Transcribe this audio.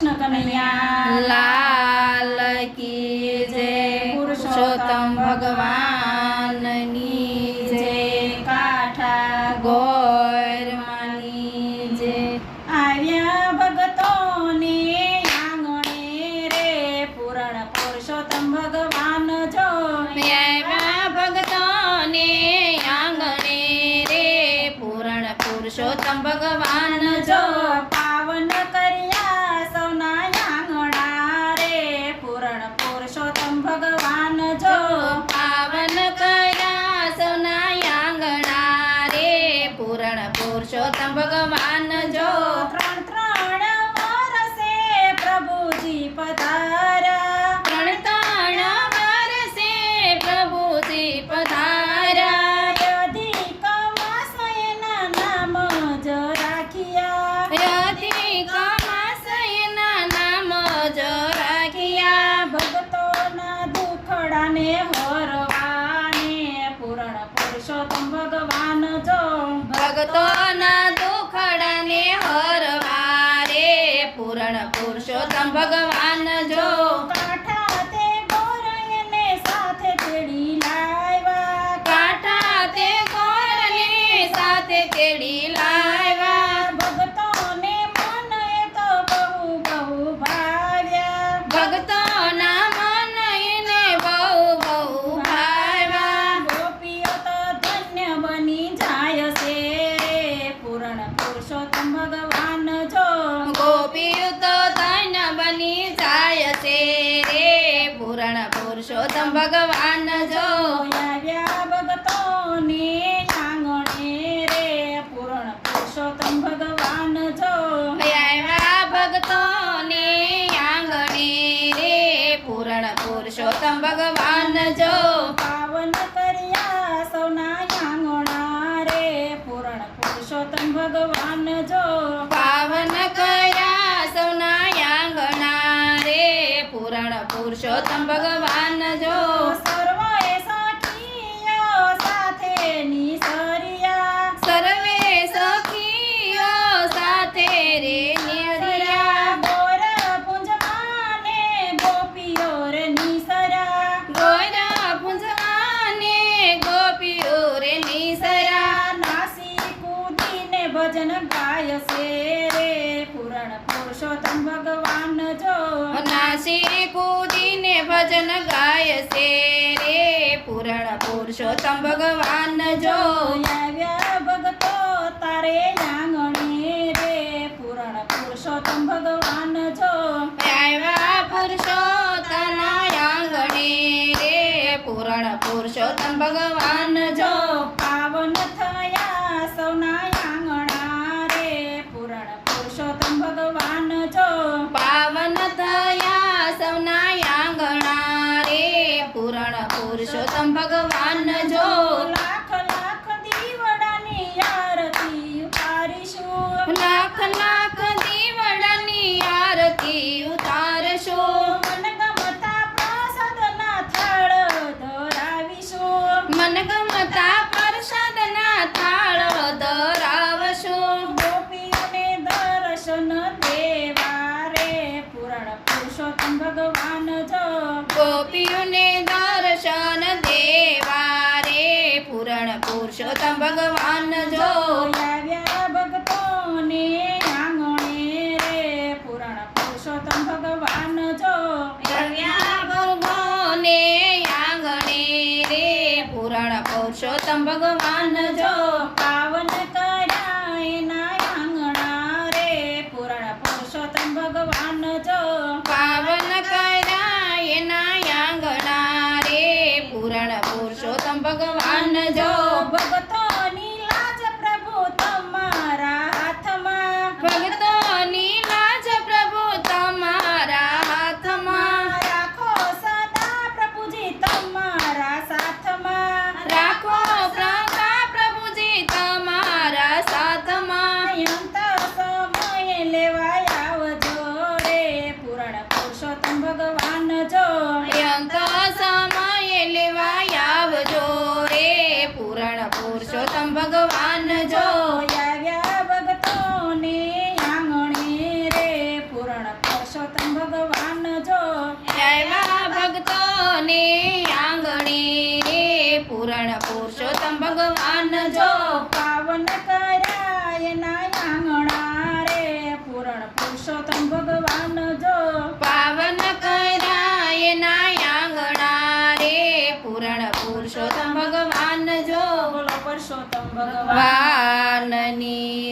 કનૈયા લાલ કી જય પુરુષોત્તમ ભગવાનની જય કાઠા ગોર માની જય આવ્યા ભગતોને આંગણે રે પૂરણ પુરુષોત્તમ ભગવાન જો આવ્યા ભક્તોને આંગણે રે પૂરણ પુરુષોત્તમ ભગવાન જો પાવન કર્યા સૌના આંગણા રે પૂરણ પુરુષોત્તમ ભગવાન જો પાવન કર્યા સૌના આંગણા રે પૂરણ પુરુષોત્તમ ભગવાન જો ત્રણ ત્રણ વર્ષે પ્રભુજી પધાર્યા ત્રણ વર્ષે પ્રભુજી પધાર્યા અધિક માસ એના નામ જ રાખ્યા અધિક માસ એના નામ જ રાખ્યા ભક્તોના દુખડાને હરવાને પૂરણ પુરુષોત્તમ ભગવાન જો ભક્તોના દુખડાને હરવા રે પૂરણ પુરુષોત્તમ ભગવાન જો કાંઠા તે ગોરયને સાથે તેડી લાવ્યા કાંઠા તે ગોરને સાથે તેડી લાવ્યા ભક્તોને મન એ તો બહુ બહુ ભાવ્યા ભક્તોના મન એને બહુ બહુ ભાવ્યા ગોપીઓ તો ધન્ય બની જાય છે રે પૂરણ પુરુષોત્તમ ભગવાન જો ગોપીઓ તો ધન્ય બની જાય છે રે પૂરણ પુરુષોત્તમ ભગવાન જો આવ્યા ભક્તોને આંગણે રે પૂરણ પુરુષોત્તમ ભગવાન જો આવ્યા ભક્તોને આંગણે રે પૂરણ પુરુષોત્તમ ભગવાન જો પાવન કર્યા સૌના આંગણા રે પૂરણ પુરુષોત્તમ ભગવાન જો પાવન કર્યા સૌના આંગણા રે પૂરણ પુરુષોત્તમ ભગવાન જો સર્વે સખીઓ સાથે નિસર્યા સર્વે સખીઓ સાથે રે નિર્યા ગોર પુંજમાને ગોપીઓ રે નિસર્યા ગોરા પુંજવાને ગોપીઓ રે નિસર્યા નાસી કૂદીને ભજન ગાય છે રે પૂરણ પુરુષોત્તમ ભગવાન જો નાસી કૂદીને ભજન ગાય છે રે પૂરણ પુરુષોત્તમ ભગવાન જો આવ્યા ભક્તો તારે આંગણે રે પૂરણ પુરુષોત્તમ ભગવાન જો આવ્યા પુરુષોત્તમ આંગણે રે પૂરણ પુરુષોત્તમ ભગવાન જો પાવન થયા સૌના આંગણા રે પૂરણ પુરુષોત્તમ ભગવાન જો પાવન થયા સૌના આંગણા રે પૂરણ પુરુષોત્તમ ભગવાન જો લાખ લાખ દીવડાની આરતી ઉતારીશું લાખ લાખ દીવડાની આરતી ઉતારશો મનગમતા પ્રસાદના થાળ ધરાવીશું મનગમતા પ્રસાદના થાળ ધરાવશો ગોપીઓને દર્શન દેવા રે પૂરણ પુરુષોત્તમ ભગવાન જો ગોપીઓને દર્શન દેવા રે પૂરણ પુરુષોત્તમ ભગવાન જો આવ્યા ભક્તોને આંગણે રે પૂરણ પુરુષોત્તમ ભગવાન જો આવ્યા ભગવાને આંગણે રે પૂરણ પુરુષોત્તમ ભગવાન જો પાવન કર્યા એના આંગણા રે પૂરણ પુરુષોત્તમ ભગવાન જો પાવન કર્યા એના આંગણા રે પૂરણ પુરુષોત્તમ ભગવાન જો ભક્તોની લાજ પ્રભુ તમારા હાથમાં ભક્તોની લાજ પ્રભુ તમારા હાથમાં રાખો સદા પ્રભુજી તમારા સાથમાં રાખો પ્રભા પ્રભુજી તમારા સાથમાં અંત સમયે લેવાય આવજો રે પૂરણ પુરુષોત્તમ ભગવાન ને આંગણે પૂરણ પુરુષોત્તમ ભગવાન જો પાવન કર્યા એના આંગણા રે પૂરણ પુરુષોત્તમ ભગવાન જો પાવન કર્યા એના આંગણા રે પૂરણ પુરુષોત્તમ ભગવાન જો બોલો પુરુષોત્તમ ભગવાન વાનની